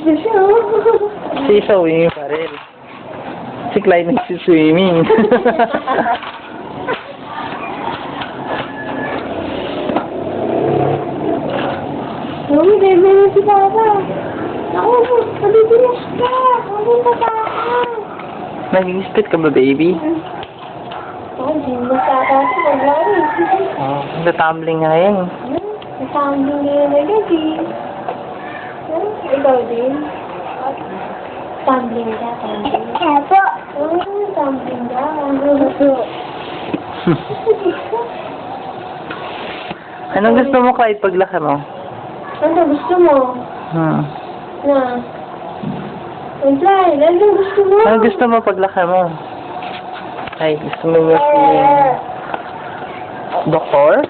na siya, oh. Si swimming pa rin. Si Clyde nagsi-swimming. Mami, dahil na si Papa. Ako, palibilis ka. Pumunta pa ako. Nag-spit ka ba, baby? Oo, hindi mo magkakasa. Maglari. Oh, natumbling nga yan. Nasambing na yan agad eh. Ikaw din? Tumbling ka, tumbling. Epo. Tumbling ka. Anong gusto mo, Clyde, paglaki mo? Ano gusto mo? Hmm. Na? Clyde, ano gusto mo? Anong gusto mo paglaki mo? Ay, gusto mo maging doktor?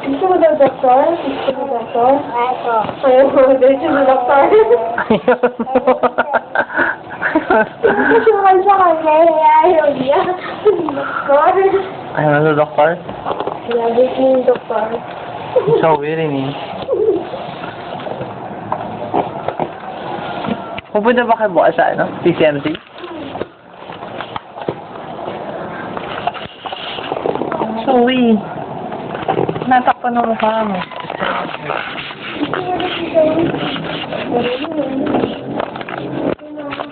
Gusto mo daw doktor? Gusto mo doktor? Ayaw mo. Gusto mo doktor? Gusto mo sa kanya. Ayaw niya. Doktor? Ayaw mo doktor? Lagi ko yung doktor. So weird eh. Pupunta ba kayo bukas sa PCMC? Sorry. Natakpan ang mukha mo.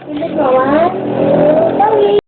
Pinagawa?